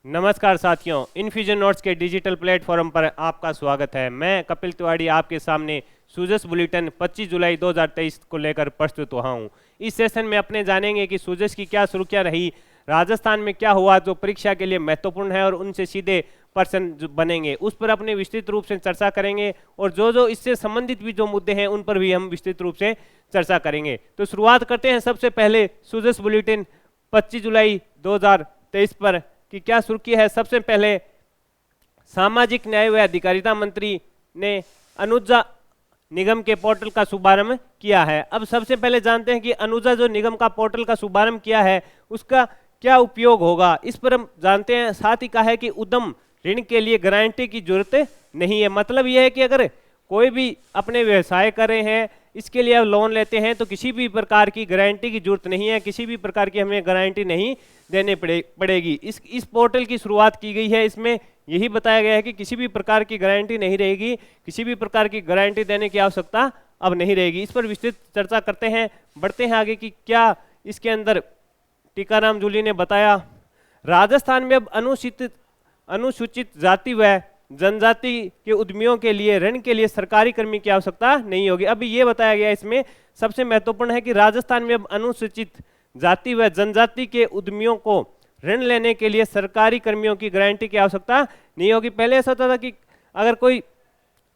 नमस्कार साथियों, infusion notes के डिजिटल प्लेटफॉर्म पर आपका स्वागत है। मैं कपिल तिवारी आपके सामने सूजस बुलेटिन 25 जुलाई 2023 को लेकर प्रस्तुत हुआ हूँ। इस सेशन में अपने जानेंगे कि सूजस की क्या सुर्खियाँ रही, राजस्थान में क्या हुआ जो परीक्षा के लिए महत्वपूर्ण है और उनसे सीधे पर्सन जो बनेंगे उस पर अपने विस्तृत रूप से चर्चा करेंगे, और जो इससे संबंधित भी जो मुद्दे हैं उन पर भी हम विस्तृत रूप से चर्चा करेंगे। तो शुरुआत करते हैं सबसे पहले सूजस बुलेटिन 25 जुलाई 2023 पर कि क्या सुर्खी है। सबसे पहले सामाजिक न्याय व अधिकारिता मंत्री ने अनुजा निगम के पोर्टल का शुभारंभ किया है। अब सबसे पहले जानते हैं कि अनुजा जो निगम का पोर्टल का शुभारंभ किया है उसका क्या उपयोग होगा, इस पर हम जानते हैं। साथ ही कहा है कि उद्यम ऋण के लिए गारंटी की जरूरत नहीं है। मतलब यह है कि अगर कोई भी अपने व्यवसाय कर रहे हैं, इसके लिए लोन लेते हैं तो किसी भी प्रकार की गारंटी की जरूरत नहीं है, किसी भी प्रकार की हमें गारंटी नहीं देने पड़ेगी। इस पोर्टल की शुरुआत की गई है, इसमें यही बताया गया है कि किसी भी प्रकार की गारंटी नहीं रहेगी, किसी भी प्रकार की गारंटी देने की आवश्यकता अब नहीं रहेगी। इस पर विस्तृत चर्चा करते हैं, बढ़ते हैं आगे कि क्या इसके अंदर टीकाराम जूली ने बताया। राजस्थान में अब अनुसूचित जाति व जनजाति के उद्यमियों के लिए ऋण के लिए सरकारी कर्मी की आवश्यकता नहीं होगी। अभी ये बताया गया इसमें सबसे महत्वपूर्ण है कि राजस्थान में अब अनुसूचित जाति व जनजाति के उद्यमियों को ऋण लेने के लिए सरकारी कर्मियों की गारंटी की आवश्यकता नहीं होगी। पहले ऐसा होता था कि अगर कोई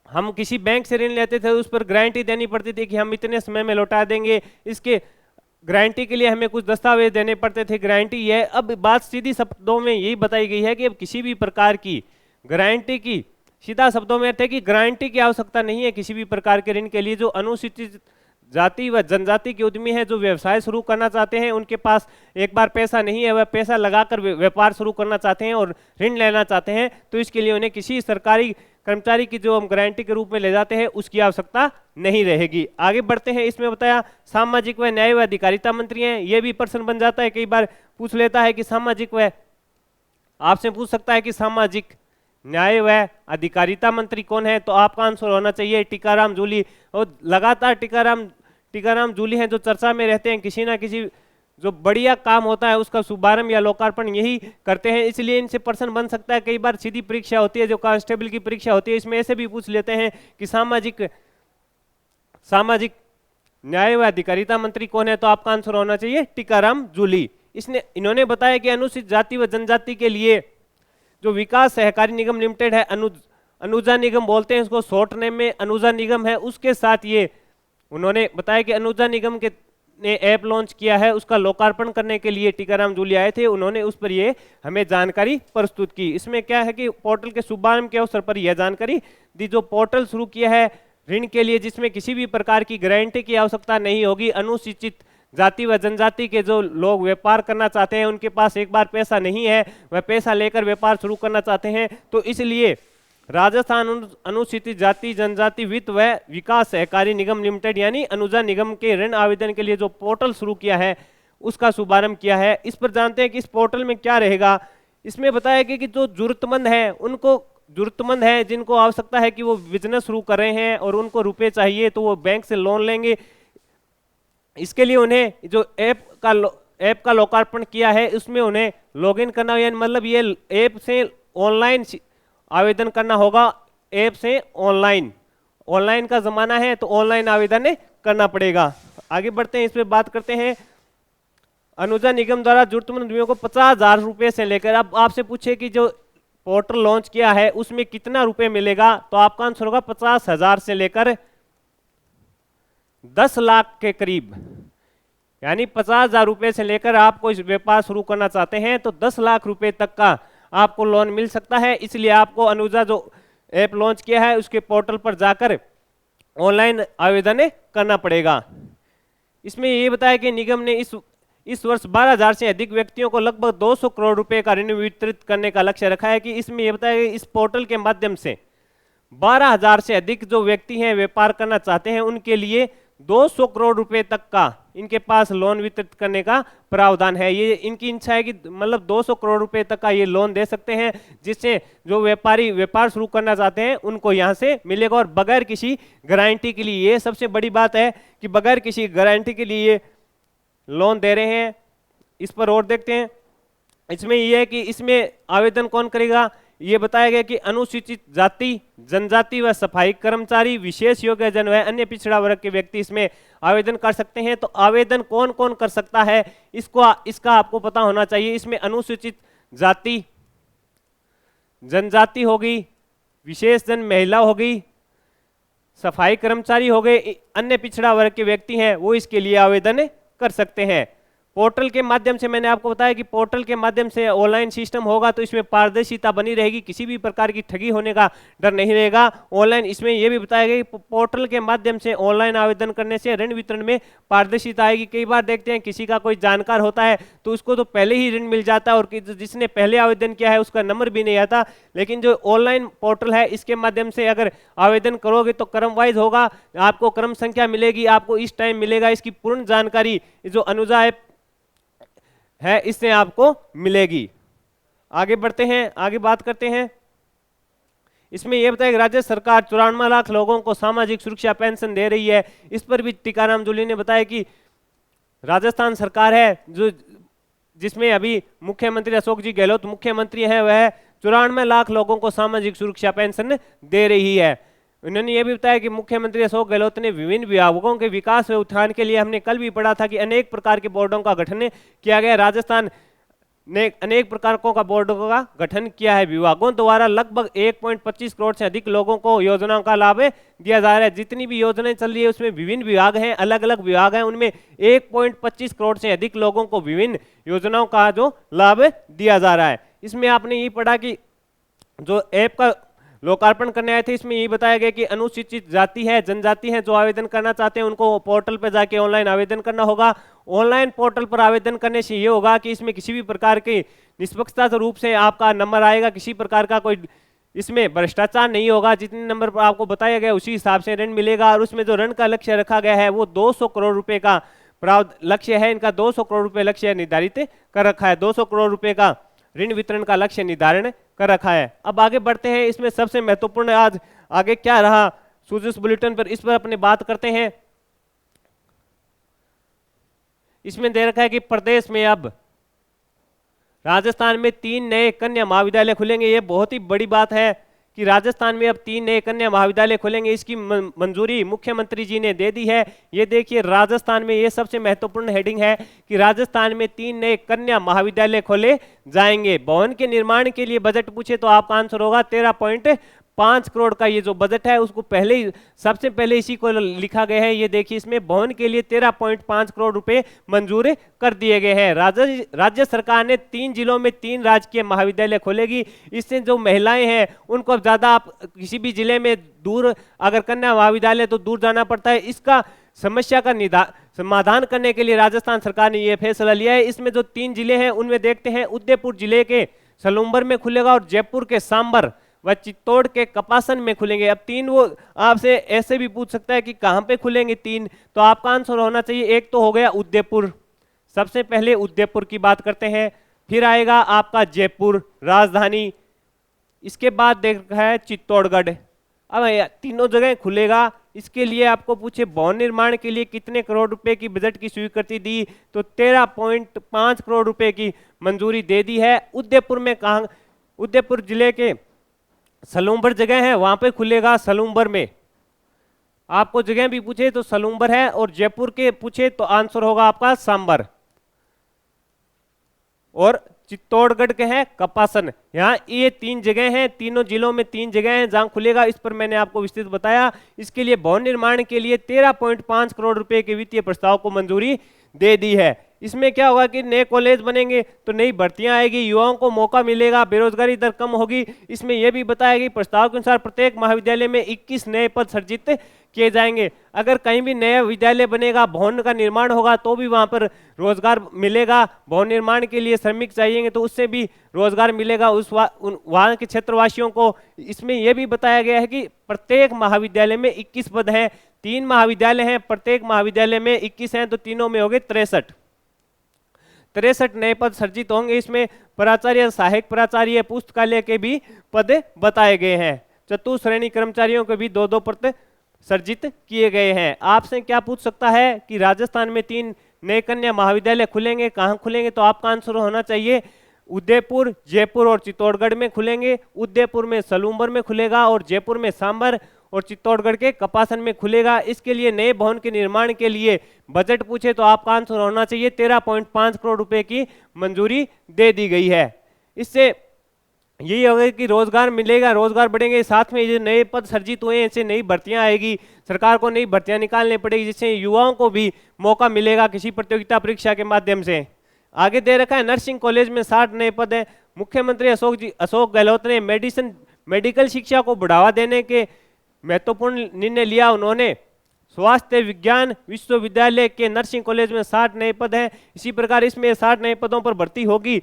हम किसी बैंक से ऋण लेते थे उस पर गारंटी देनी पड़ती थी कि हम इतने समय में लौटा देंगे, इसके गारंटी के लिए हमें कुछ दस्तावेज देने पड़ते थे, गारंटी है। अब बात सीधी शब्दों में यही बताई गई है कि अब किसी भी प्रकार की गारंटी की, सीधा शब्दों में थे कि गारंटी की आवश्यकता नहीं है किसी भी प्रकार के ऋण के लिए। जो अनुसूचित जाति व जनजाति के उद्यमी हैं जो व्यवसाय शुरू करना चाहते हैं, उनके पास एक बार पैसा नहीं है, वह पैसा लगाकर व्यापार शुरू करना चाहते हैं और ऋण लेना चाहते हैं, तो इसके लिए उन्हें किसी सरकारी कर्मचारी की जो हम गारंटी के रूप में ले जाते हैं उसकी आवश्यकता नहीं रहेगी। आगे बढ़ते हैं, इसमें बताया सामाजिक व न्याय व अधिकारिता मंत्री हैं। यह भी प्रश्न बन जाता है, कई बार पूछ लेता है कि सामाजिक व, आपसे पूछ सकता है कि सामाजिक न्याय व अधिकारिता मंत्री कौन है, तो आपका आंसर होना चाहिए टीकाराम जूली। और लगातार टीकाराम जूली हैं जो चर्चा में रहते हैं, किसी ना किसी जो बढ़िया काम होता है उसका शुभारंभ या लोकार्पण यही करते हैं, इसलिए इनसे प्रश्न बन सकता है। कई बार सीधी परीक्षा होती है, जो कांस्टेबल की परीक्षा होती है, इसमें ऐसे भी पूछ लेते हैं कि सामाजिक न्याय व अधिकारिता मंत्री कौन है, तो आपका आंसर होना चाहिए टीकाराम जूली। इन्होंने बताया कि अनुसूचित जाति व जनजाति के लिए जो विकास सहकारी निगम लिमिटेड है, अनुजा निगम बोलते हैं इसको, शॉर्ट नेम में अनुजा निगम है, उसके साथ ये उन्होंने बताया कि अनुजा निगम के ने ऐप लॉन्च किया है, उसका लोकार्पण करने के लिए टीकाराम जूली आए थे, उन्होंने उस पर ये हमें जानकारी प्रस्तुत की। इसमें क्या है कि पोर्टल के शुभारंभ के अवसर पर यह जानकारी दी। जो पोर्टल शुरू किया है ऋण के लिए जिसमें किसी भी प्रकार की गारंटी की आवश्यकता नहीं होगी, अनुसूचित जाति व जनजाति के जो लोग व्यापार करना चाहते हैं, उनके पास एक बार पैसा नहीं है, वह पैसा लेकर व्यापार शुरू करना चाहते हैं, तो इसलिए राजस्थान अनुसूचित जाति जनजाति वित्त व विकास सहकारी निगम लिमिटेड यानी अनुजा निगम के ऋण आवेदन के लिए जो पोर्टल शुरू किया है उसका शुभारंभ किया है। इस पर जानते हैं कि इस पोर्टल में क्या रहेगा। इसमें बताया गया कि जो जरूरतमंद है जिनको आवश्यकता है कि वो बिजनेस शुरू कर रहे हैं और उनको रुपए चाहिए, तो वो बैंक से लोन लेंगे। इसके लिए उन्हें जो ऐप का लोकार्पण किया है उसमें उन्हें लॉगिन करना, यानी मतलब ये ऐप से ऑनलाइन आवेदन करना होगा। ऐप से ऑनलाइन का जमाना है, तो ऑनलाइन आवेदन करना पड़ेगा। आगे बढ़ते हैं, इस पे बात करते हैं। अनुजा निगम द्वारा जरूरतमंद उद्यमियों को 50,000 रुपए से लेकर, अब आपसे पूछे कि जो पोर्टल लॉन्च किया है उसमें कितना रुपए मिलेगा, तो आपका आंसर होगा 50,000 से लेकर 10 लाख के करीब, यानी 50,000 रुपए से लेकर आप कोई व्यापार शुरू करना चाहते हैं तो 10 लाख रुपए तक का आपको लोन मिल सकता है। इसलिए आपको अनुजा जो ऐप लॉन्च किया है उसके पोर्टल पर जाकर ऑनलाइन आवेदन करना पड़ेगा। इसमें ये बताया कि निगम ने इस वर्ष 12,000 से अधिक व्यक्तियों को लगभग 200 करोड़ रुपए का ऋण वितरित करने का लक्ष्य रखा है। कि इसमें ये बताया कि इस पोर्टल के माध्यम से 12,000 से अधिक जो व्यक्ति हैं व्यापार करना चाहते हैं उनके लिए 200 करोड़ रुपए तक का इनके पास लोन वितरित करने का प्रावधान है। ये इनकी इच्छा है कि मतलब 200 करोड़ रुपए तक का ये लोन दे सकते हैं, जिससे जो व्यापारी व्यापार शुरू करना चाहते हैं उनको यहाँ से मिलेगा, और बगैर किसी गारंटी के लिए। ये सबसे बड़ी बात है कि बगैर किसी गारंटी के लिए ये लोन दे रहे हैं। इस पर और देखते हैं, इसमें यह है कि इसमें आवेदन कौन करेगा, ये बताया गया कि अनुसूचित जाति, जनजाति व सफाई कर्मचारी, विशेष योग्यजन व अन्य पिछड़ा वर्ग के व्यक्ति इसमें आवेदन कर सकते हैं। तो आवेदन कौन कौन कर सकता है इसका आपको पता होना चाहिए। इसमें अनुसूचित जाति, जनजाति होगी, विशेष जन महिला होगी, सफाई कर्मचारी हो गए, अन्य पिछड़ा वर्ग के व्यक्ति हैं वो इसके लिए आवेदन कर सकते हैं। पोर्टल के माध्यम से मैंने आपको बताया कि पोर्टल के माध्यम से ऑनलाइन सिस्टम होगा तो इसमें पारदर्शिता बनी रहेगी, किसी भी प्रकार की ठगी होने का डर नहीं रहेगा। ऑनलाइन इसमें यह भी बताया गया कि पोर्टल के माध्यम से ऑनलाइन आवेदन करने से ऋण वितरण में पारदर्शिता आएगी। कई बार देखते हैं किसी का कोई जानकार होता है तो उसको तो पहले ही ऋण मिल जाता है और जिसने पहले आवेदन किया है उसका नंबर भी नहीं आता, लेकिन जो ऑनलाइन पोर्टल है इसके माध्यम से अगर आवेदन करोगे तो क्रम वाइज होगा, आपको क्रम संख्या मिलेगी, आपको इस टाइम मिलेगा, इसकी पूर्ण जानकारी जो अनुजा ऐप है इससे आपको मिलेगी। आगे बढ़ते हैं, आगे बात करते हैं। इसमें यह बताया कि राज्य सरकार 94 लाख लोगों को सामाजिक सुरक्षा पेंशन दे रही है। इस पर भी टीकाराम जूली ने बताया कि राजस्थान सरकार है जो जिसमें अभी मुख्यमंत्री अशोक जी गहलोत मुख्यमंत्री हैं, वह 94 लाख लोगों को सामाजिक सुरक्षा पेंशन दे रही है। उन्होंने ये भी बताया कि मुख्यमंत्री अशोक गहलोत ने विभिन्न विभागों के विकास व उत्थान के लिए, हमने कल भी पढ़ा था कि अनेक प्रकार के बोर्डों का गठन किया गया। राजस्थान ने अनेक प्रकारों का बोर्डों का गठन किया है। विभागों द्वारा लगभग 1.25 करोड़ से अधिक लोगों को योजनाओं का लाभ दिया जा रहा है। जितनी भी योजनाएं चल रही है उसमें विभिन्न विभाग हैं, अलग अलग विभाग हैं, उनमें 1.25 करोड़ से अधिक लोगों को विभिन्न योजनाओं का जो लाभ दिया जा रहा है। इसमें आपने ये पढ़ा कि जो ऐप का लोकार्पण करने आए थे इसमें यही बताया गया कि अनुसूचित जाति है, जनजाति है, जो आवेदन करना चाहते हैं उनको पोर्टल पर जाके ऑनलाइन आवेदन करना होगा। ऑनलाइन पोर्टल पर आवेदन करने से ये होगा कि इसमें किसी भी प्रकार के निष्पक्षता रूप से आपका नंबर आएगा, किसी प्रकार का कोई इसमें भ्रष्टाचार नहीं होगा। जितने नंबर पर आपको बताया गया उसी हिसाब से ऋण मिलेगा। और उसमें जो ऋण का लक्ष्य रखा गया है वो 200 करोड़ रुपए का प्रावधान लक्ष्य है। इनका 200 करोड़ रुपए लक्ष्य निर्धारित कर रखा है। 200 करोड़ रुपए का ऋण वितरण का लक्ष्य निर्धारण कर रखा है। अब आगे बढ़ते हैं। इसमें सबसे महत्वपूर्ण आज आगे क्या रहा सूजस बुलेटिन पर, इस पर अपने बात करते हैं। इसमें दे रखा है कि प्रदेश में अब राजस्थान में 3 नए कन्या महाविद्यालय खुलेंगे। ये बहुत ही बड़ी बात है कि राजस्थान में अब 3 नए कन्या महाविद्यालय खुलेंगे। इसकी मंजूरी मुख्यमंत्री जी ने दे दी है। ये देखिए राजस्थान में ये सबसे महत्वपूर्ण हेडिंग है कि राजस्थान में 3 नए कन्या महाविद्यालय खोले जाएंगे। भवन के निर्माण के लिए बजट पूछे तो आपका आंसर होगा 13.5 करोड़ का ये जो बजट है उसको पहले ही सबसे पहले इसी को लिखा गया है। ये देखिए इसमें भवन के लिए 13.5 करोड़ रुपए मंजूर कर दिए गए हैं। राज्य सरकार ने 3 जिलों में 3 राजकीय महाविद्यालय खोलेगी। इससे जो महिलाएं हैं उनको अब ज्यादा आप किसी भी जिले में दूर अगर कन्या महाविद्यालय तो दूर जाना पड़ता है, इसका समस्या का समाधान करने के लिए राजस्थान सरकार ने यह फैसला लिया है। इसमें जो 3 जिले हैं उनमें देखते हैं उदयपुर जिले के सलूम्बर में खुलेगा और जयपुर के सांबर व चित्तौड़ के कपासन में खुलेंगे। अब 3 वो आपसे ऐसे भी पूछ सकता है कि कहां पे खुलेंगे 3, तो आपका आंसर होना चाहिए एक तो हो गया उदयपुर। सबसे पहले उदयपुर की बात करते हैं, फिर आएगा आपका जयपुर राजधानी, इसके बाद देख रहा है चित्तौड़गढ़। अब तीनों जगह खुलेगा। इसके लिए आपको पूछे भवन निर्माण के लिए कितने करोड़ रुपए की बजट की स्वीकृति दी, तो 13.5 करोड़ रुपए की मंजूरी दे दी है। उदयपुर में कहा, उदयपुर जिले के सलूम्बर जगह है वहां पे खुलेगा। सलूम्बर में आपको जगह भी पूछे तो सलूम्बर है, और जयपुर के पूछे तो आंसर होगा आपका सांबर, और चित्तौड़गढ़ के हैं कपासन। यहाँ ये 3 जगह हैं, तीनों जिलों में 3 जगह हैं जहां खुलेगा। इस पर मैंने आपको विस्तृत बताया। इसके लिए भवन निर्माण के लिए 13.5 करोड़ रुपए के वित्तीय प्रस्ताव को मंजूरी दे दी है। इसमें क्या होगा कि नए कॉलेज बनेंगे तो नई भर्तियां आएगी, युवाओं को मौका मिलेगा, बेरोजगारी दर कम होगी। इसमें यह भी बताया कि प्रस्ताव के अनुसार प्रत्येक महाविद्यालय में 21 नए पद सृजित किए जाएंगे। अगर कहीं भी नया विद्यालय बनेगा, भवन का निर्माण होगा तो भी वहां पर रोजगार मिलेगा। भवन निर्माण के लिए श्रमिक चाहिए तो उससे भी रोजगार मिलेगा वहां के क्षेत्रवासियों को। इसमें यह भी बताया गया है कि प्रत्येक महाविद्यालय में 21 पद हैं। 3 महाविद्यालय हैं, प्रत्येक महाविद्यालय में 21 हैं, तो तीनों में हो गए 63 नए पद सृजित होंगे। इसमें प्राचार्य, सहायक प्राचार्य, पुस्तकालय के भी पद बताए गए हैं। चतुश्रेणी कर्मचारियों के भी 2-2 पद सृजित किए गए हैं। आपसे क्या पूछ सकता है कि राजस्थान में 3 नए कन्या महाविद्यालय खुलेंगे, कहां खुलेंगे, तो आपका आंसर होना चाहिए उदयपुर, जयपुर और चित्तौड़गढ़ में खुलेंगे। उदयपुर में सलूम्बर में खुलेगा और जयपुर में सांबर और चित्तौड़गढ़ के कपासन में खुलेगा। इसके लिए नए भवन के निर्माण के लिए बजट पूछे तो आपका आंसर होना चाहिए 13.5 करोड़ रुपए की मंजूरी दे दी गई है। इससे यही होगा कि रोजगार मिलेगा, रोजगार बढ़ेंगे, साथ में ये नए पद सर्जित हुए हैं, इससे नई भर्तियां आएगी, सरकार को नई भर्तियां निकालनी पड़ेगी, जिससे युवाओं को भी मौका मिलेगा किसी प्रतियोगिता परीक्षा के माध्यम से। आगे दे रखा है नर्सिंग कॉलेज में 60 नए पद हैं। मुख्यमंत्री अशोक गहलोत ने मेडिकल शिक्षा को बढ़ावा देने के महत्वपूर्ण निर्णय लिया। उन्होंने स्वास्थ्य विज्ञान विश्वविद्यालय के नर्सिंग कॉलेज में 60 नए पद हैं। इसी प्रकार इसमें 60 नए पदों पर भर्ती होगी।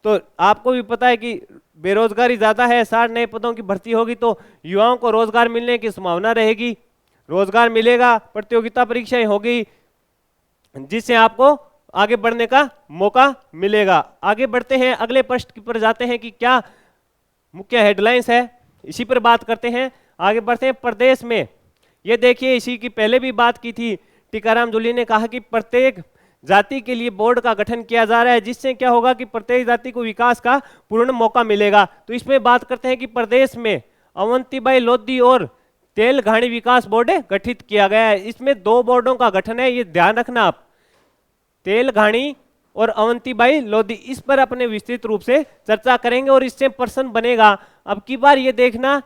तो आपको भी पता है कि बेरोजगारी ज़्यादा है, 60 नए पदों की भर्ती होगी तो युवाओं को रोजगार मिलने की संभावना रहेगी, रोजगार मिलेगा, प्रतियोगिता परीक्षाएं होगी, जिससे आपको आगे बढ़ने का मौका मिलेगा। आगे बढ़ते हैं, अगले प्रश्न पर जाते हैं कि क्या मुख्य हेडलाइंस है, इसी पर बात करते हैं। आगे बढ़ते हैं प्रदेश में। ये देखिए, इसी की पहले भी बात की थी, टीकाराम जूली ने कहा कि प्रत्येक जाति के लिए बोर्ड का गठन किया जा रहा है, जिससे क्या होगा कि प्रत्येक जाति को विकास का पूर्ण मौका मिलेगा। तो इसमें बात करते हैं कि प्रदेश में अवंतीबाई लोधी और तेलघानी विकास बोर्ड गठित किया गया है। इसमें 2 बोर्डों का गठन है, ये ध्यान रखना आप, तेलघानी और अवंतीबाई लोधी। इस पर अपने विस्तृत रूप से चर्चा करेंगे और इससे प्रश्न बनेगा। अब की बार ये देखना,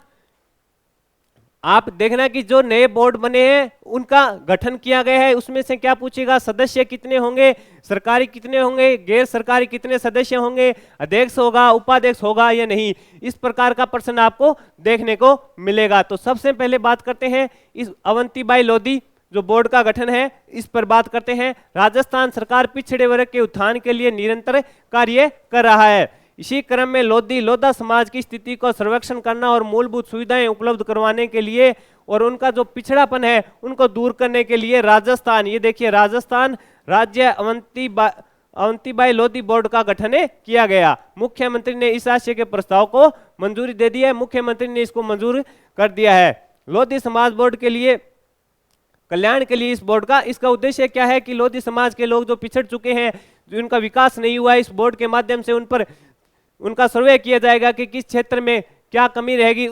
आप देखना कि जो नए बोर्ड बने हैं उनका गठन किया गया है, उसमें से क्या पूछेगा, सदस्य कितने होंगे, सरकारी कितने होंगे, गैर सरकारी कितने सदस्य होंगे, अध्यक्ष होगा, उपाध्यक्ष होगा या नहीं, इस प्रकार का प्रश्न आपको देखने को मिलेगा। तो सबसे पहले बात करते हैं इस अवंतीबाई लोधी जो बोर्ड का गठन है, इस पर बात करते हैं। राजस्थान सरकार पिछड़े वर्ग के उत्थान के लिए निरंतर कार्य कर रहा है। इसी क्रम में लोधा समाज की स्थिति को सर्वेक्षण करना और मूलभूत सुविधाएं उपलब्ध करवाने के लिए और उनका जो पिछड़ापन है उनको दूर करने के लिए राजस्थान, ये देखिए राजस्थान राज्य अवंतीबाई लोधी बोर्ड का गठन किया गया। मुख्यमंत्री ने इस आशय के प्रस्ताव को मंजूरी दे दी है, मुख्यमंत्री ने इसको मंजूर कर दिया है। लोधी समाज बोर्ड के लिए कल्याण के लिए इस बोर्ड का इसका उद्देश्य क्या है कि लोधी समाज के लोग जो पिछड़ चुके हैं, जो उनका विकास नहीं हुआ है, इस बोर्ड के माध्यम से उन पर उनका सर्वे किया जाएगा कि किस क्षेत्र में क्या कमी रहेगी,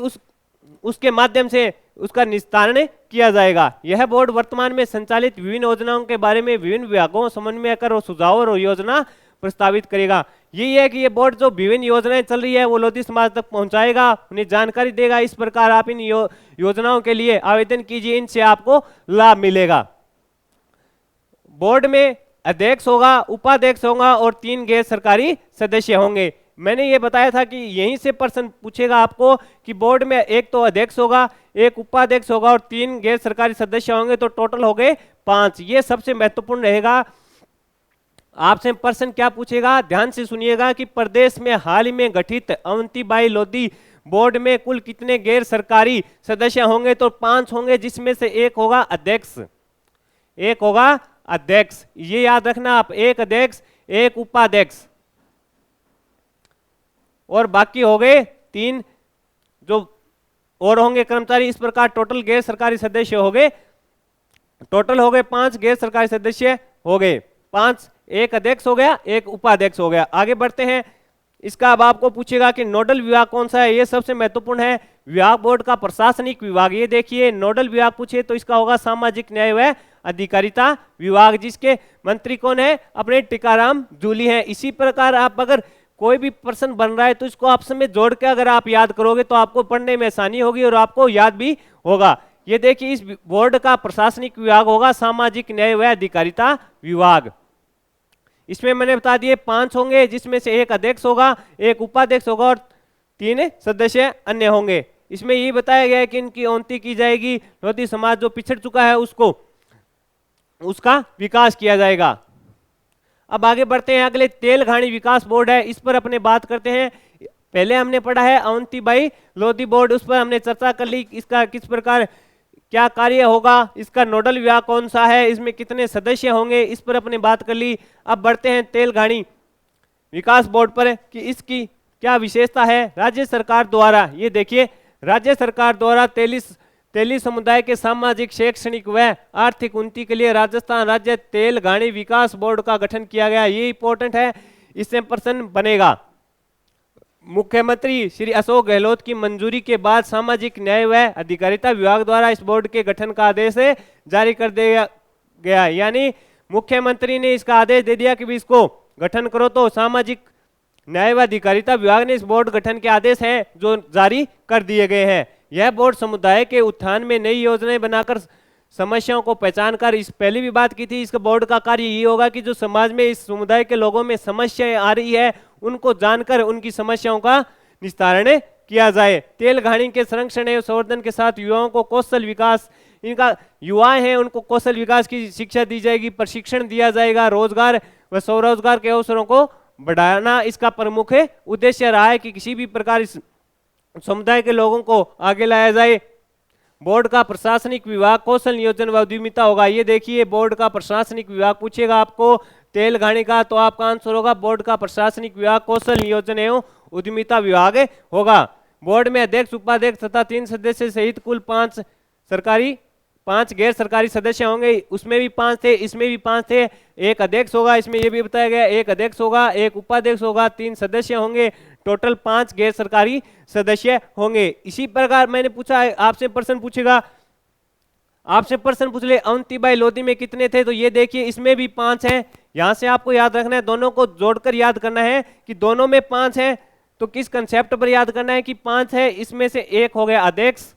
उसके माध्यम से उसका निस्तारण किया जाएगा। यह बोर्ड वर्तमान में संचालित विभिन्न योजनाओं के बारे में विभिन्न विभागों समन्वय कर और सुझाव और योजना प्रस्तावित करेगा। यही है कि ये बोर्ड जो विभिन्न योजनाएं चल रही है वो लोधी समाज तक पहुंचाएगा, उन्हें जानकारी देगा। इस प्रकार आप इन योजनाओं के लिए आवेदन कीजिए, इनसे आपको लाभ मिलेगा। बोर्ड में अध्यक्ष होगा, उपाध्यक्ष होगा और 3 गैर सरकारी सदस्य होंगे। मैंने ये बताया था कि यहीं से प्रश्न पूछेगा आपको कि बोर्ड में एक तो अध्यक्ष होगा, एक उपाध्यक्ष होगा और 3 गैर सरकारी सदस्य होंगे, तो टोटल हो गए 5। ये सबसे महत्वपूर्ण रहेगा। आपसे प्रश्न क्या पूछेगा, ध्यान से सुनिएगा कि प्रदेश में हाल ही में गठित अवंतीबाई लोधी बोर्ड में कुल कितने गैर सरकारी सदस्य होंगे, तो 5 होंगे, जिसमें से एक होगा अध्यक्ष, एक होगा अध्यक्ष, ये याद रखना आप, एक अध्यक्ष एक उपाध्यक्ष और बाकी हो गए 3 जो और होंगे कर्मचारी। इस प्रकार टोटल गैर सरकारी सदस्य हो गए, टोटल हो गए 5 गैर सरकारी सदस्य हो गए 5, एक अध्यक्ष हो गया, एक उपाध्यक्ष हो गया। आगे बढ़ते हैं। इसका अब आपको पूछेगा कि नोडल विभाग कौन सा है, ये सबसे महत्वपूर्ण है। विभाग बोर्ड का प्रशासनिक विभाग, ये देखिए नोडल विभाग पूछे तो इसका होगा सामाजिक न्याय व अधिकारिता विभाग, जिसके मंत्री कौन है, अपने टीकाराम जूली हैं। इसी प्रकार आप अगर कोई भी प्रश्न बन रहा है तो इसको आपस में जोड़ के अगर आप याद करोगे तो आपको पढ़ने में आसानी होगी और आपको याद भी होगा। ये देखिए इस बोर्ड का प्रशासनिक विभाग होगा सामाजिक न्याय व अधिकारिता विभाग। इसमें मैंने बता दिए 5 होंगे, जिसमें से एक अध्यक्ष होगा, एक उपाध्यक्ष होगा और 3 सदस्य अन्य होंगे। इसमें ये बताया गया है कि इनकी ओंती की जाएगी, लोधी समाज जो पिछड़ चुका है उसका विकास किया जाएगा। अब आगे बढ़ते हैं, अगले तेलघानी विकास बोर्ड है, इस पर अपने बात करते हैं। पहले हमने पढ़ा है अवंतीबाई लोधी बोर्ड, उस पर हमने चर्चा कर ली, इसका किस प्रकार क्या कार्य होगा, इसका नोडल विभाग कौन सा है, इसमें कितने सदस्य होंगे, इस पर अपने बात कर ली। अब बढ़ते हैं तेलघानी विकास बोर्ड पर कि इसकी क्या विशेषता है। राज्य सरकार द्वारा, ये देखिए राज्य सरकार द्वारा तेली समुदाय के सामाजिक, शैक्षणिक व आर्थिक उन्नति के लिए राजस्थान राज्य तेलघानी विकास बोर्ड का गठन किया गया। ये इंपॉर्टेंट है, इससे प्रश्न बनेगा। मुख्यमंत्री श्री अशोक गहलोत की मंजूरी के बाद सामाजिक न्याय व अधिकारिता विभाग द्वारा इस बोर्ड के गठन का आदेश जारी कर दिया गया। यानी मुख्यमंत्री ने इसका आदेश दे दिया कि भी इसको गठन करो, तो सामाजिक न्याय व अधिकारिता विभाग ने इस बोर्ड गठन के आदेश हैं जो जारी कर दिए गए हैं। यह बोर्ड समुदाय के उत्थान में नई योजनाएं बनाकर समस्याओं को पहचान कर, इस पहले भी बात की थी, इसका बोर्ड का कार्य ये होगा कि जो समाज में इस समुदाय के लोगों में समस्याएं आ रही है उनको जानकर उनकी समस्याओं का निस्तारण किया जाए। तेल घानी के संरक्षण एवं संवर्धन के साथ युवाओं को कौशल विकास, इनका युवाएं हैं उनको कौशल विकास की शिक्षा दी जाएगी, प्रशिक्षण दिया जाएगा, रोजगार व स्वरोजगार के अवसरों को बढ़ाना इसका प्रमुख उद्देश्य रहा है कि किसी भी प्रकार इस समुदाय के लोगों को आगे लाया जाए। बोर्ड का प्रशासनिक विभाग कौशल नियोजन व उद्यमिता होगा। ये देखिए बोर्ड का प्रशासनिक विभाग पूछेगा आपको तेल घानी का, तो आपका आंसर होगा बोर्ड का प्रशासनिक विभाग कौशल नियोजन एवं उद्यमिता विभाग होगा। बोर्ड में अध्यक्ष, उपाध्यक्ष तथा 3 सदस्य सहित कुल 5 सरकारी 5 गैर सरकारी सदस्य होंगे। उसमें भी 5 थे, इसमें भी 5 थे। एक अध्यक्ष होगा, इसमें यह भी बताया गया, एक अध्यक्ष होगा, एक उपाध्यक्ष होगा, 3 सदस्य होंगे, टोटल 5 गैर सरकारी सदस्य होंगे। इसी प्रकार मैंने पूछा है, आपसे प्रश्न पूछेगा, आपसे प्रश्न पूछ ले अवंतीबाई लोधी में कितने थे, तो ये देखिए इसमें भी 5 हैं। यहां से आपको याद रखना है, दोनों को जोड़कर याद करना है कि दोनों में 5 हैं। तो किस कंसेप्ट पर याद करना है कि 5 है, इसमें से एक हो गया अध्यक्ष,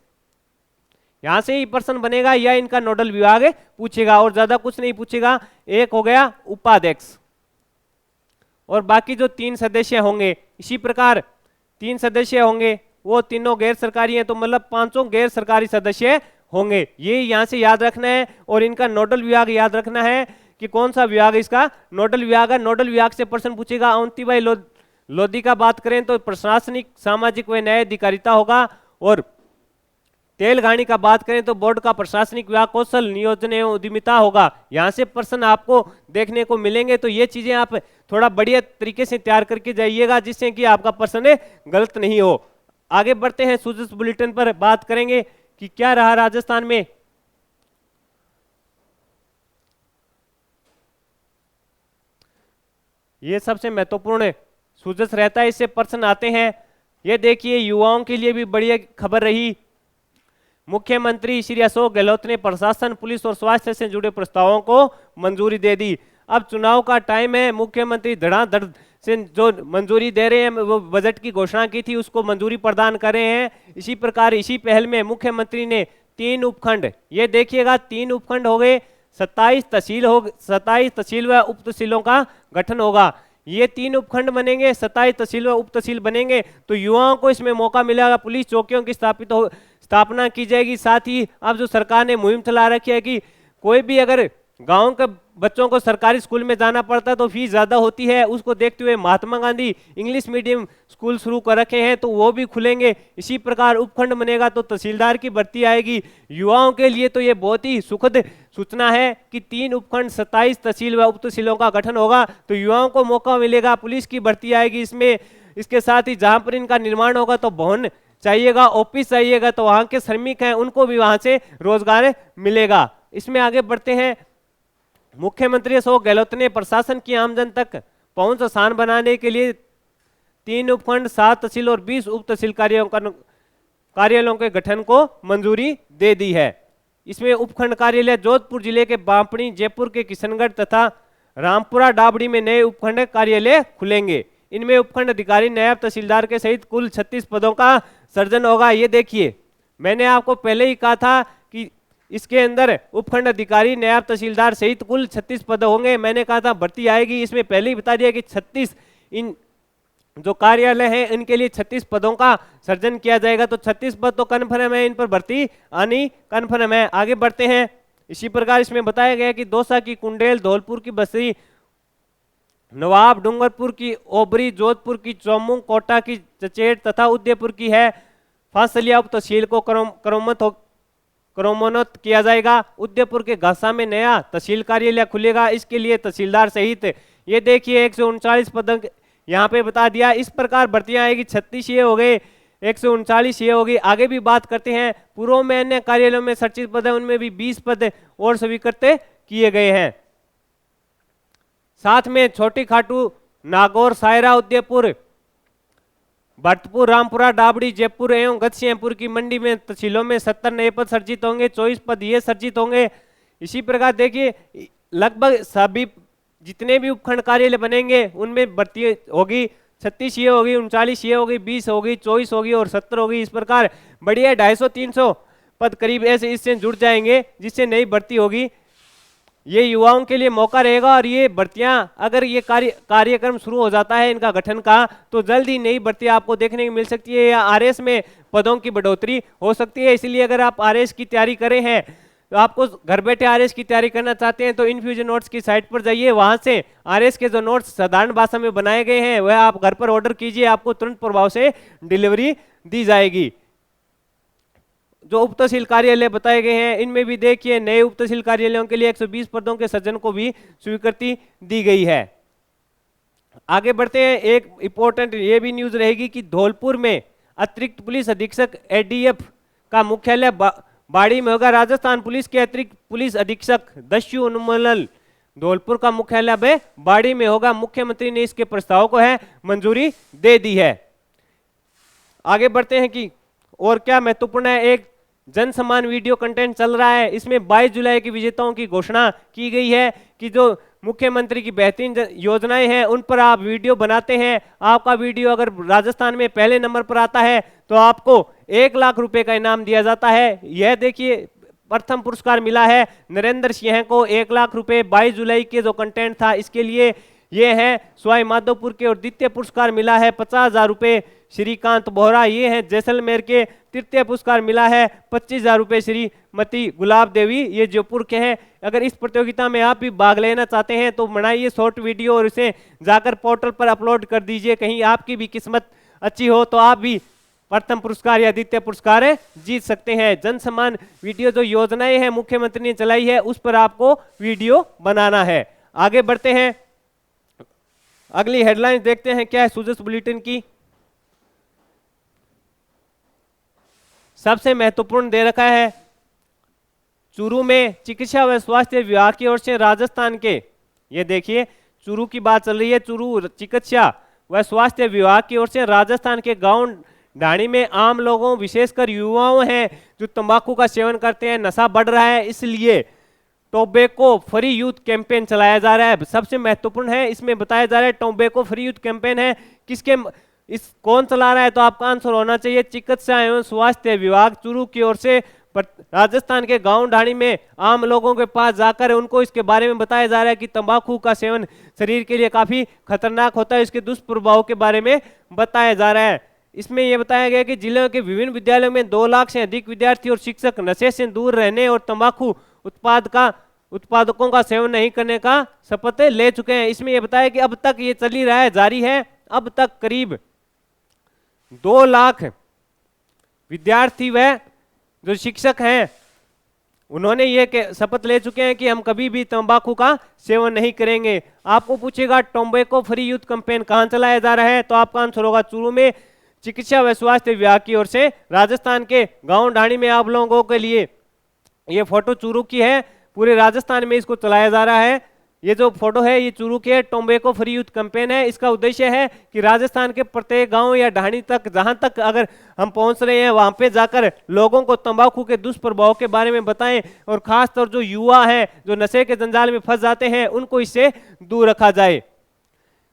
यहां से ही प्रश्न बनेगा, या इनका नोडल विभाग पूछेगा और ज्यादा कुछ नहीं पूछेगा। एक हो गया उपाध्यक्ष और बाकी जो 3 सदस्य होंगे, इसी प्रकार 3 सदस्य होंगे, वो तीनों गैर सरकारी हैं, तो मतलब 5 गैर सरकारी सदस्य होंगे। ये यहां से याद रखना है और इनका नोडल विभाग याद रखना है कि कौन सा विभाग इसका नोडल विभाग है। नोडल विभाग से प्रश्न पूछेगा। अवंतीबाई लोधी का बात करें तो प्रशासनिक, सामाजिक व न्याय अधिकारिता होगा, और तेल घानी का बात करें तो बोर्ड का प्रशासनिक विभाग कौशल नियोजन एवं उद्यमिता होगा। यहां से प्रश्न आपको देखने को मिलेंगे, तो ये चीजें आप थोड़ा बढ़िया तरीके से तैयार करके जाइएगा जिससे कि आपका प्रश्न गलत नहीं हो। आगे बढ़ते हैं, सूजस बुलेटिन पर बात करेंगे कि क्या रहा राजस्थान में। ये सबसे महत्वपूर्ण सूजस रहता है, इससे प्रश्न आते हैं। ये देखिए युवाओं के लिए भी बढ़िया खबर रही। मुख्यमंत्री श्री अशोक गहलोत ने प्रशासन, पुलिस और स्वास्थ्य से जुड़े प्रस्तावों को मंजूरी दे दी। अब चुनाव का टाइम है, मुख्यमंत्री धड़ाधड़ से जो मंजूरी दे रहे हैं, वो बजट की घोषणा की थी उसको मंजूरी प्रदान कर रहे हैं। इसी प्रकार इसी पहल में मुख्यमंत्री ने 3 उपखंड, ये देखिएगा 3 उपखंड हो गए, 27 तहसील व उप तहसीलों का गठन होगा। ये 3 उपखंड बनेंगे, 27 तहसील व उप तहसील बनेंगे, तो युवाओं को इसमें मौका मिलेगा। पुलिस चौकियों की स्थापना की जाएगी। साथ ही अब जो सरकार ने मुहिम चला रखी है कि कोई भी अगर गांव के बच्चों को सरकारी स्कूल में जाना पड़ता है तो फीस ज्यादा होती है, उसको देखते हुए Mahatma Gandhi English medium school शुरू कर रखे हैं, तो वो भी खुलेंगे। इसी प्रकार उपखंड बनेगा तो तहसीलदार की भर्ती आएगी। युवाओं के लिए तो ये बहुत ही सुखद सूचना है कि 3 उपखंड, 27 तहसील व उप तहसीलों का गठन होगा, तो युवाओं को मौका मिलेगा। पुलिस की भर्ती आएगी इसमें। इसके साथ ही जहां पर इनका निर्माण होगा तो भवन चाहिएगा, ऑफिस चाहिएगा, तो वहां के श्रमिक हैं उनको भी वहां से रोजगार मिलेगा। इसमें आगे बढ़ते हैं। मुख्यमंत्री अशोक गहलोत ने प्रशासन की आमजन तक पहुंच आसान बनाने के लिए 3 उपखंड, 7 तहसील और 20 उप तहसील कार्यालयों के गठन को मंजूरी दे दी है। इसमें उपखंड कार्यालय जोधपुर जिले के बांपणी, जयपुर के किशनगढ़ तथा रामपुरा डाबड़ी में नए उपखंड कार्यालय खुलेंगे। इनमें उपखंड अधिकारी, नायब तहसीलदार के सहित कुल 36 पदों का सृजन होगा। ये देखिए मैंने आपको पहले ही कहा था कि इसके अंदर उपखंड अधिकारी, नायब तहसीलदार सहित कुल 36 पद होंगे। मैंने कहा था भर्ती आएगी, इसमें पहले ही बता दिया कि 36 इन जो कार्यालय हैं इनके लिए 36 पदों का सृजन किया जाएगा। तो 36 पद तो कन्फर्म है, इन पर भर्ती आनी कन्फर्म है। आगे बढ़ते हैं। इसी प्रकार इसमें बताया गया कि दौसा की कुंडेल, धौलपुर की बसरी, नवाब डूंगरपुर की ओबरी, जोधपुर की चौमुंग, कोटा की चचेट तथा उदयपुर की है फांसलिया उप तहसील को क्रमोन्नत किया जाएगा। उदयपुर के घासा में नया तहसील कार्यालय खुलेगा, इसके लिए तहसीलदार सहित ये देखिए 139 पद यहाँ पे बता दिया। इस प्रकार भर्तियां आएगी। 36 ये हो गए, 139 ये होगी। आगे भी बात करते हैं। पूर्व में अन्य कार्यालयों में 37 पद है, उनमें भी 20 पद और स्वीकृत किए गए हैं। साथ में छोटी खाटू, नागौर, सायरा, उदयपुर, भरतपुर, रामपुरा, डाबड़ी, जयपुर एवं गढ़सियांपुर की मंडी में तहसीलों में 70 नए पद सृजित होंगे, 24 पद ये सृजित होंगे। इसी प्रकार देखिए लगभग सभी जितने भी उपखंड कार्यालय बनेंगे उनमें भर्ती होगी। 36 ये होगी, 39 ये होगी, 20 होगी, 24 होगी और 70 होगी। इस प्रकार बढ़िया 250-300 पद करीब ऐसे इससे जुड़ जाएंगे जिससे नई भर्ती होगी। ये युवाओं के लिए मौका रहेगा और ये भर्तियां अगर ये कार्यक्रम शुरू हो जाता है इनका गठन का तो जल्द ही नई भर्ती आपको देखने को मिल सकती है या आरएस में पदों की बढ़ोतरी हो सकती है। इसलिए अगर आप आरएस की तैयारी करे हैं तो आपको घर बैठे आरएस की तैयारी करना चाहते हैं तो इनफ्यूजन नोट्स की साइट पर जाइए, वहां से आरएस के जो नोट्स साधारण भाषा में बनाए गए हैं वह आप घर पर ऑर्डर कीजिए, आपको तुरंत प्रभाव से डिलीवरी दी जाएगी। जो उप तहसील कार्यालय बताए गए हैं इनमें भी देखिए नए उप तहसील कार्यालयों के लिए 120 पदों के सृजन को भी स्वीकृति दी गई है। आगे बढ़ते हैं, एक इंपॉर्टेंट ये भी न्यूज रहेगी कि धौलपुर में अतिरिक्त पुलिस अधीक्षक एडीएफ का मुख्यालय बाड़ी में होगा। राजस्थान पुलिस के अतिरिक्त पुलिस अधीक्षक दस्यु अनुमल धौलपुर का मुख्यालय बाड़ी में होगा। मुख्यमंत्री ने इसके प्रस्ताव को है मंजूरी दे दी है। आगे बढ़ते हैं कि और क्या महत्वपूर्ण है, एक जन सम्मान वीडियो कंटेंट चल रहा है। इसमें 22 जुलाई की विजेताओं की घोषणा की गई है कि जो मुख्यमंत्री की बेहतरीन योजनाएं हैं उन पर आप वीडियो बनाते हैं, आपका वीडियो अगर राजस्थान में पहले नंबर पर आता है तो आपको 1 लाख रुपए का इनाम दिया जाता है। यह देखिए प्रथम पुरस्कार मिला है नरेंद्र सिंह को 1 लाख रुपए 22 जुलाई के जो कंटेंट था इसके लिए ये है सवाई माधोपुर के। और द्वितीय पुरस्कार मिला है 50,000 रुपए श्रीकांत बोहरा, ये है जैसलमेर के। तृतीय पुरस्कार मिला है 25,000 रुपए श्रीमती गुलाब देवी, ये जयपुर के हैं। अगर इस प्रतियोगिता में आप भी भाग लेना चाहते हैं तो बनाइए शॉर्ट वीडियो और इसे जाकर पोर्टल पर अपलोड कर दीजिए, कहीं आपकी भी किस्मत अच्छी हो तो आप भी प्रथम पुरस्कार या द्वितीय पुरस्कार जीत सकते हैं। जन सम्मान वीडियो जो योजनाएं हैं मुख्यमंत्री ने चलाई है उस पर आपको वीडियो बनाना है। आगे बढ़ते हैं, अगली हेडलाइन देखते हैं क्या है सूजस बुलेटिन की। सबसे महत्वपूर्ण दे रखा है चूरू में चिकित्सा व स्वास्थ्य विभाग की ओर से राजस्थान के, ये देखिए चूरू की बात चल रही है, चूरू चिकित्सा व स्वास्थ्य विभाग की ओर से राजस्थान के गांव ढाणी में आम लोगों विशेषकर युवाओं हैं जो तंबाकू का सेवन करते हैं, नशा बढ़ रहा है, इसलिए टोबैको फ्री यूथ कैंपेन चलाया जा रहा है। सबसे महत्वपूर्ण है इसमें बताया जा रहा है टोबैको फ्री यूथ कैंपेन है, किसके इस कौन चला रहा है तो आपका आंसर होना चाहिए चिकित्सा एवं स्वास्थ्य विभाग चूरू की ओर से राजस्थान के गांव ढाणी में आम लोगों के पास जाकर उनको इसके बारे में बताया जा रहा है कि तंबाकू का सेवन शरीर के लिए काफी खतरनाक होता है, इसके दुष्प्रभाव के बारे में बताया जा रहा है। इसमें यह बताया गया कि जिले के विभिन्न विद्यालयों में 2 लाख से अधिक विद्यार्थी और शिक्षक नशे से दूर रहने और तंबाकू उत्पादकों का सेवन नहीं करने का शपथ ले चुके हैं। इसमें यह बताया कि अब तक ये चल ही रहा है, जारी है, अब तक करीब 2 लाख विद्यार्थी व जो शिक्षक हैं उन्होंने ये शपथ ले चुके हैं कि हम कभी भी तंबाकू का सेवन नहीं करेंगे। आपको पूछेगा टोबैको फ्री यूथ कैंपेन कहां चलाया जा रहा है तो आपका आंसर होगा चूरू में चिकित्सा व स्वास्थ्य विभाग की ओर से राजस्थान के गांव ढाणी में आप लोगों के लिए। ये फोटो चूरू की है, पूरे राजस्थान में इसको चलाया जा रहा है। ये जो फोटो है ये चूरू के टोबैको फ्री यूथ कैंपेन है। इसका उद्देश्य है कि राजस्थान के प्रत्येक गांव या ढाणी तक जहां तक अगर हम पहुंच रहे हैं वहां पे जाकर लोगों को तंबाकू के दुष्प्रभाव के बारे में बताएं और खासतौर जो युवा हैं जो नशे के जंजाल में फंस जाते हैं उनको इससे दूर रखा जाए।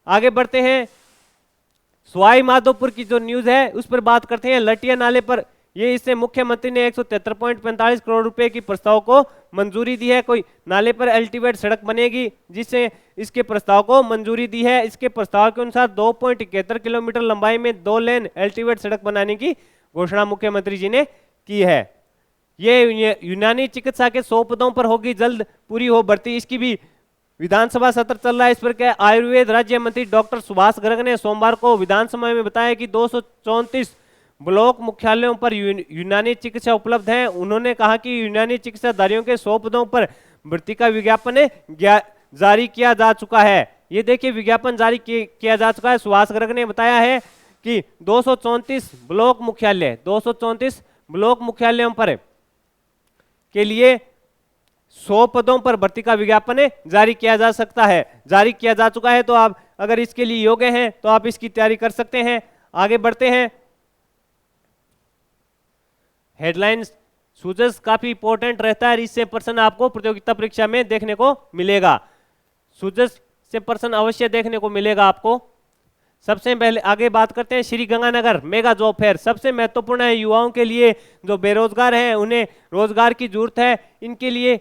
आगे बढ़ते हैं, सवाई माधोपुर की जो न्यूज है उस पर बात करते हैं। लटिया नाले पर ये इससे मुख्यमंत्री ने 173.45 करोड़ रुपए की प्रस्ताव को मंजूरी दी है। कोई नाले पर अल्टीमेट सड़क बनेगी जिससे इसके प्रस्ताव को मंजूरी दी है। इसके प्रस्ताव के अनुसार 2.71 किलोमीटर लंबाई में 2 लेन अल्टीमेट सड़क बनाने की घोषणा मुख्यमंत्री जी ने की है। ये यूनानी चिकित्सा के 100 पदों पर होगी जल्द पूरी हो भर्ती। इसकी भी विधानसभा सत्र चल रहा है। इस पर क्या आयुर्वेद राज्य मंत्री डॉक्टर सुभाष गर्ग ने सोमवार को विधानसभा में बताया कि 234 ब्लॉक मुख्यालयों पर यूनानी चिकित्सा उपलब्ध है। उन्होंने कहा कि यूनानी चिकित्साधारियों के 100 पदों पर भर्ती का विज्ञापन जारी किया जा चुका है। ये देखिए विज्ञापन जारी किया जा चुका है। सुभाष गर्ग ने बताया है कि 234 ब्लॉक मुख्यालयों पर के लिए 100 पदों पर भर्ती का विज्ञापन जारी किया जा सकता है, जारी किया जा चुका है। तो आप अगर इसके लिए योग्य हैं तो आप इसकी तैयारी कर सकते हैं। आगे बढ़ते हैं। हेडलाइंस सूजस काफी इंपॉर्टेंट रहता है, इससे प्रश्न आपको प्रतियोगिता परीक्षा में देखने को मिलेगा। सूजस से प्रश्न अवश्य देखने को मिलेगा आपको। सबसे पहले आगे बात करते हैं Shri Ganganagar mega job fair. सबसे महत्वपूर्ण है युवाओं के लिए, जो बेरोजगार हैं उन्हें रोजगार की जरूरत है, इनके लिए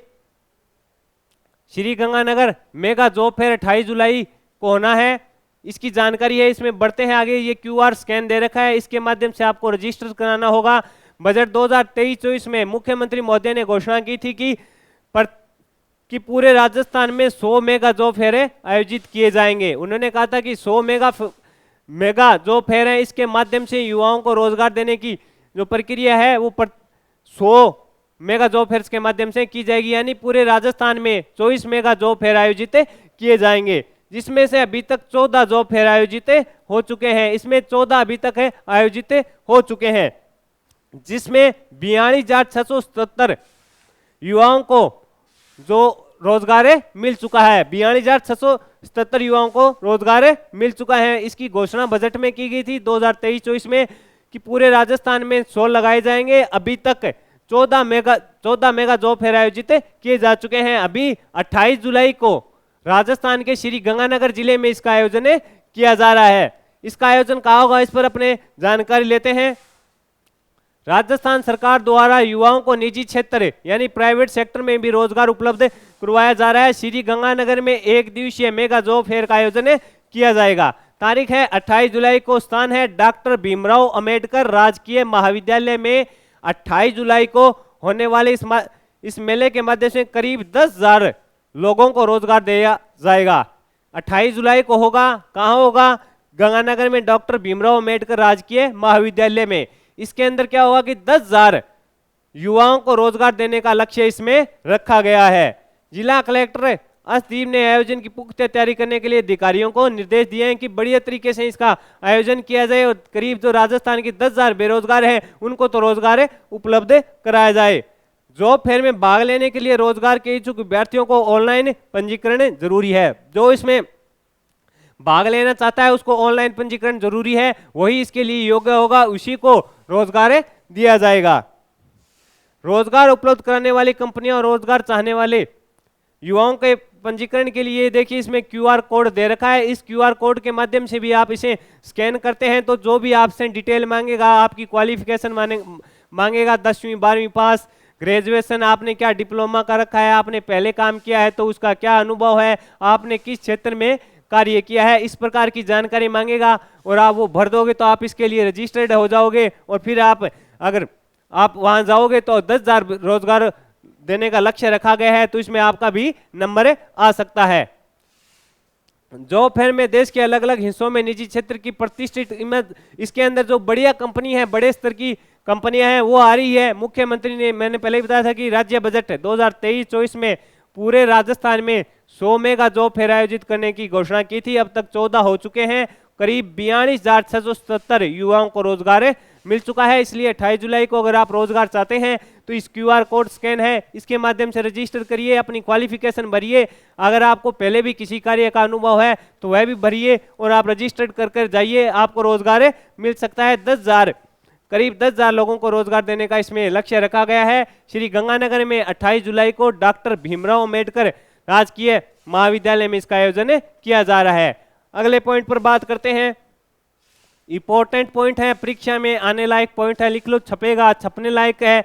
Shri Ganganagar mega job fair 28 जुलाई को होना है, इसकी जानकारी है। इसमें बढ़ते हैं आगे। ये QR स्कैन दे रखा है, इसके माध्यम से आपको रजिस्टर कराना होगा। बजट 2023-24 में मुख्यमंत्री महोदय ने घोषणा की थी कि पूरे राजस्थान में 100 मेगा जॉब फेयर आयोजित किए जाएंगे। उन्होंने कहा था कि 100 मेगा जॉब फेयर है, इसके माध्यम से युवाओं को रोजगार देने की जो प्रक्रिया है वो 100 मेगा जॉब फेयर के माध्यम से की जाएगी, यानी पूरे राजस्थान में 24 मेगा जॉब फेयर आयोजित किए जाएंगे, जिसमें से अभी तक 14 जॉब फेयर आयोजित हो चुके हैं। इसमें 14 अभी तक है आयोजित हो चुके हैं, जिसमें 42,677 युवाओं को जो रोजगार मिल चुका है। 42,677 युवाओं को रोजगार मिल चुका है। इसकी घोषणा बजट में की गई थी 2023-24 में कि पूरे राजस्थान में 100 लगाए जाएंगे। अभी तक 14 मेगा जॉब फेयर आयोजित किए जा चुके हैं। अभी 28 जुलाई को राजस्थान के श्री गंगानगर जिले में इसका आयोजन किया जा रहा है। इसका आयोजन कहाँ होगा, इस पर अपने जानकारी लेते हैं। राजस्थान सरकार द्वारा युवाओं को निजी क्षेत्र यानी प्राइवेट सेक्टर में भी रोजगार उपलब्ध करवाया जा रहा है। श्री गंगानगर में 1 दिवसीय मेगा जॉब फेयर का आयोजन किया जाएगा। तारीख है 28 जुलाई को। स्थान है डॉक्टर भीमराव अंबेडकर राजकीय महाविद्यालय में। 28 जुलाई को होने वाले इस मेले के माध्यम से करीब 10,000 लोगों को रोजगार दिया जाएगा। 28 जुलाई को होगा। कहाँ होगा? गंगानगर में डॉक्टर भीमराव अंबेडकर राजकीय महाविद्यालय में। इसके अंदर क्या होगा कि 10,000 युवाओं को रोजगार देने का लक्ष्य इसमें रखा गया है। जिला कलेक्टर असदीप ने आयोजन की पुख्ता तैयारी करने के लिए अधिकारियों को निर्देश दिए हैं कि बढ़िया तरीके से इसका आयोजन किया जाए और करीब जो राजस्थान के 10,000 बेरोजगार हैं उनको तो रोजगार उपलब्ध कराया जाए। जॉब फेयर में भाग लेने के लिए रोजगार के इच्छुक विद्यार्थियों को ऑनलाइन पंजीकरण जरूरी है। जो इसमें भाग लेना चाहता है उसको ऑनलाइन पंजीकरण जरूरी है, वही इसके लिए योग्य होगा, उसी को रोजगार दिया जाएगा। रोजगार उपलब्ध कराने वाली कंपनियां और रोजगार चाहने वाले युवाओं के पंजीकरण के लिए देखिए इसमें QR कोड दे रखा है। इस QR कोड के माध्यम से भी आप इसे स्कैन करते हैं तो जो भी आपसे डिटेल मांगेगा, आपकी क्वालिफिकेशन मांगेगा, 10वीं 12वीं पास, ग्रेजुएशन, आपने क्या डिप्लोमा कर रखा है, आपने पहले काम किया है तो उसका क्या अनुभव है, आपने किस क्षेत्र में कार्य किया है, इस प्रकार की जानकारी मांगेगा और आप वो भर दोगे तो आप इसके लिए रजिस्टर्ड हो जाओगे। और फिर अगर आप वहां जाओगे तो 10,000 रोजगार देने का लक्ष्य रखा गया है, तो इसमें आपका भी नंबर आ सकता है। जॉब फेयर में देश के अलग अलग हिस्सों में निजी क्षेत्र की प्रतिष्ठित इसके अंदर जो बढ़िया कंपनी है, बड़े स्तर की कंपनियां हैं वो आ रही है। मुख्यमंत्री ने, मैंने पहले ही बताया था कि राज्य बजट 2023-24 में पूरे राजस्थान में 100 मेगा जॉब फेयर आयोजित करने की घोषणा की थी। अब तक 14 हो चुके हैं। करीब 42,677 युवाओं को रोजगार मिल चुका है। इसलिए 28 जुलाई को अगर आप रोजगार चाहते हैं तो इस QR कोड स्कैन है, इसके माध्यम से रजिस्टर करिए, अपनी क्वालिफिकेशन भरिए। अगर आपको पहले भी किसी कार्य का अनुभव है तो वह भी भरिए और आप रजिस्टर्ड कर जाइए, आपको रोजगार मिल सकता है। करीब 10,000 लोगों को रोजगार देने का इसमें लक्ष्य रखा गया है। श्री गंगानगर में 28 जुलाई को डॉक्टर भीमराव अंबेडकर राजकीय महाविद्यालय में इसका आयोजन किया जा रहा है। अगले पॉइंट पर बात करते हैं। इंपॉर्टेंट पॉइंट है, परीक्षा में आने लायक पॉइंट है, लिख लो, छपेगा, छपने लायक है।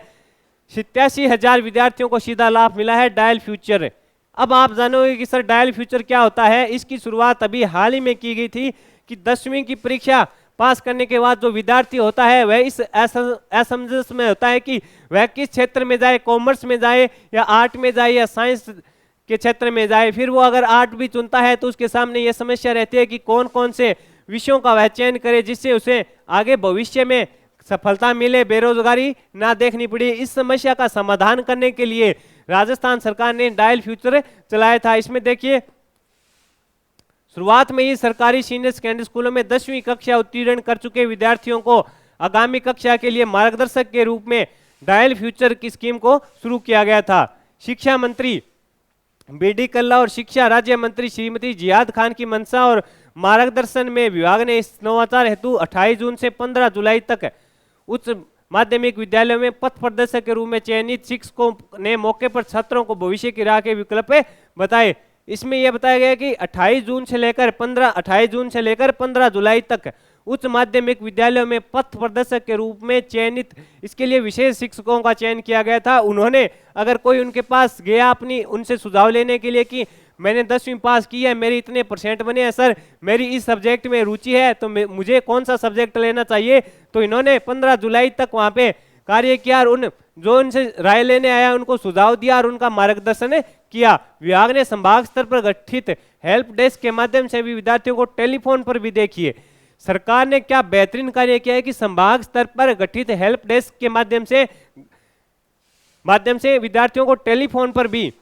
87,000 विद्यार्थियों को सीधा लाभ मिला है डायल फ्यूचर। अब आप जानोगे कि सर डायल फ्यूचर क्या होता है। इसकी शुरुआत अभी हाल ही में की गई थी कि 10वीं की परीक्षा पास करने के बाद जो विद्यार्थी होता है वह इस असमंजस में होता है कि वह किस क्षेत्र में जाए, कॉमर्स में जाए या आर्ट में जाए या साइंस के क्षेत्र में जाए। फिर वो अगर आर्ट भी चुनता है तो उसके सामने ये समस्या रहती है कि कौन कौन से विषयों का वह चयन करे जिससे उसे आगे भविष्य में सफलता मिले, बेरोजगारी ना देखनी पड़ी। इस समस्या का समाधान करने के लिए राजस्थान सरकार ने डायल फ्यूचर चलाया था। इसमें देखिए शुरुआत में ही सरकारी सीनियर सेकेंडरी स्कूलों में 10वीं कक्षा उत्तीर्ण कर चुके विद्यार्थियों को आगामी कक्षा के लिए मार्गदर्शक के रूप में डायल फ्यूचर की स्कीम को शुरू किया गया था। शिक्षा मंत्री BD कल्ला और शिक्षा राज्य मंत्री श्रीमती जियाद खान की मंशा और मार्गदर्शन में विभाग ने इस नवाचार हेतु 28 जून से 15 जुलाई तक उच्च माध्यमिक विद्यालयों में पथ प्रदर्शक के रूप में चयनित शिक्षकों ने मौके पर छात्रों को भविष्य की राह के विकल्प बताए। इसमें यह बताया गया कि 28 जून से लेकर 15 जुलाई तक उच्च माध्यमिक विद्यालयों में पथ प्रदर्शक के रूप में चयनित, इसके लिए विशेष शिक्षकों का चयन किया गया था। उन्होंने अगर कोई उनके पास गया अपनी उनसे सुझाव लेने के लिए कि मैंने 10वीं पास की है, मेरे इतने परसेंट बने हैं सर, मेरी इस सब्जेक्ट में रुचि है, तो मुझे कौन सा सब्जेक्ट लेना चाहिए, तो इन्होंने 15 जुलाई तक वहाँ पे कार्य किया और उन जो उनसे राय लेने आया उनको सुझाव दिया और उनका मार्गदर्शन किया। विभाग ने संभाग स्तर पर गठित हेल्प डेस्क के माध्यम से भी विद्यार्थियों को टेलीफोन पर भी, देखिए सरकार ने क्या बेहतरीन कार्य किया है कि संभाग स्तर पर गठित हेल्प डेस्क के माध्यम से विद्यार्थियों को टेलीफोन पर भी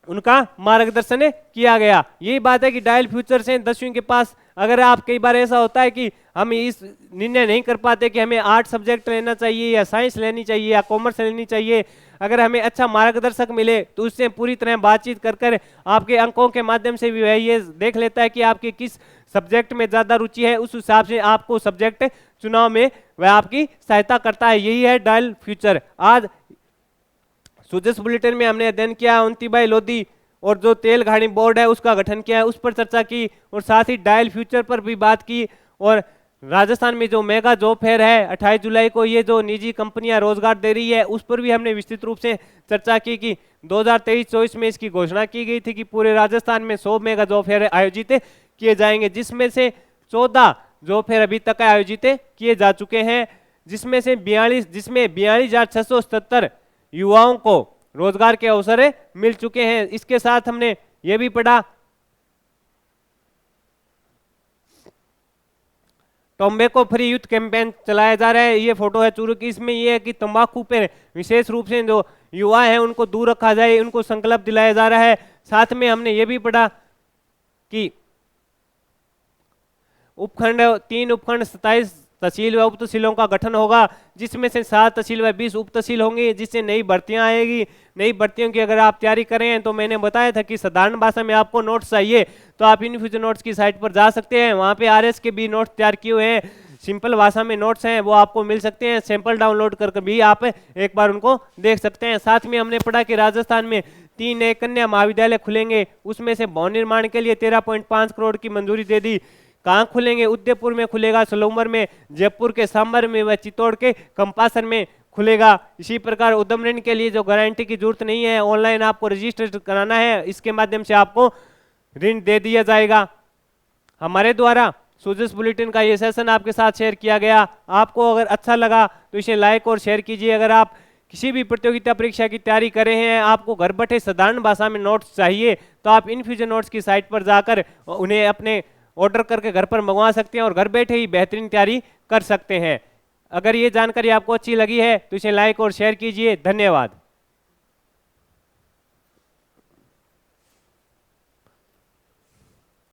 उनका मार्गदर्शन किया गया। यही बात है कि डायल फ्यूचर से 10वीं के पास अगर आप, कई बार ऐसा होता है कि हम इस निर्णय नहीं कर पाते कि हमें आर्ट सब्जेक्ट लेना चाहिए या साइंस लेनी चाहिए या कॉमर्स लेनी चाहिए, अगर हमें अच्छा मार्गदर्शक मिले तो उससे पूरी तरह बातचीत कर आपके अंकों के माध्यम से भी वह ये देख लेता है कि आपके किस सब्जेक्ट में ज़्यादा रुचि है, उस हिसाब से आपको सब्जेक्ट चुनाव में वह आपकी सहायता करता है। यही है डायल फ्यूचर। आज सुजस बुलेटिन में हमने अध्ययन किया उन्तीबाई लोधी और जो तेल घानी बोर्ड है उसका गठन किया है, उस पर चर्चा की और साथ ही डायल फ्यूचर पर भी बात की। और राजस्थान में जो मेगा जॉब फेयर है 28 जुलाई को, ये जो निजी कंपनियां रोजगार दे रही है, उस पर भी हमने विस्तृत रूप से चर्चा की कि 2023-24 में इसकी घोषणा की गई थी कि पूरे राजस्थान में 100 मेगा जॉब फेयर आयोजित किए जाएंगे, जिसमें से 14 जॉब फेयर अभी तक आयोजित किए जा चुके हैं, जिसमें 42,677 युवाओं को रोजगार के अवसर मिल चुके हैं। इसके साथ हमने ये भी पढ़ा टोबैको फ्री यूथ कैंपेन चलाया जा रहा है। ये फोटो है चूरू की, इसमें ये है कि तंबाकू पर विशेष रूप से जो युवा है उनको दूर रखा जाए, उनको संकल्प दिलाया जा रहा है। साथ में हमने ये भी पढ़ा कि उपखंड 3 उपखंड 27 तहसील व उप तहसीलों का गठन होगा, जिसमें से 7 तहसील व 20 उप तहसील होंगी, जिससे नई भर्तियां आएगी। नई भर्तियों की अगर आप तैयारी करें तो मैंने बताया था कि साधारण भाषा में आपको नोट्स चाहिए तो आप इनफ्यूजन नोट्स की साइट पर जा सकते हैं, वहाँ पे आरएस के भी नोट्स तैयार किए हुए हैं, सिंपल भाषा में नोट्स हैं वो आपको मिल सकते हैं, सैंपल डाउनलोड करके भी आप एक बार उनको देख सकते हैं। साथ में हमने पढ़ा कि राजस्थान में 3 नए कन्या महाविद्यालय खुलेंगे, उसमें से भवन निर्माण के लिए 13.5 करोड़ की मंजूरी दे दी। कहाँ खुलेंगे? उदयपुर में खुलेगा, सलूमर में, जयपुर के सांबर में व चित्तौड़ के कंपासन में खुलेगा। इसी प्रकार उद्यम ऋण के लिए जो गारंटी की जरूरत नहीं है, ऑनलाइन आपको रजिस्टर कराना है, इसके माध्यम से आपको ऋण दे दिया जाएगा। हमारे द्वारा सुजस बुलेटिन का ये सेशन आपके साथ शेयर किया गया। आपको अगर अच्छा लगा तो इसे लाइक और शेयर कीजिए। अगर आप किसी भी प्रतियोगिता परीक्षा की तैयारी कर रहे हैं, आपको घर बैठे साधारण भाषा में नोट्स चाहिए, तो आप इनफ्यूजन नोट्स की साइट पर जाकर उन्हें अपने ऑर्डर करके घर पर मंगवा सकते हैं और घर बैठे ही बेहतरीन तैयारी कर सकते हैं। अगर ये जानकारी आपको अच्छी लगी है तो इसे लाइक और शेयर कीजिए। धन्यवाद।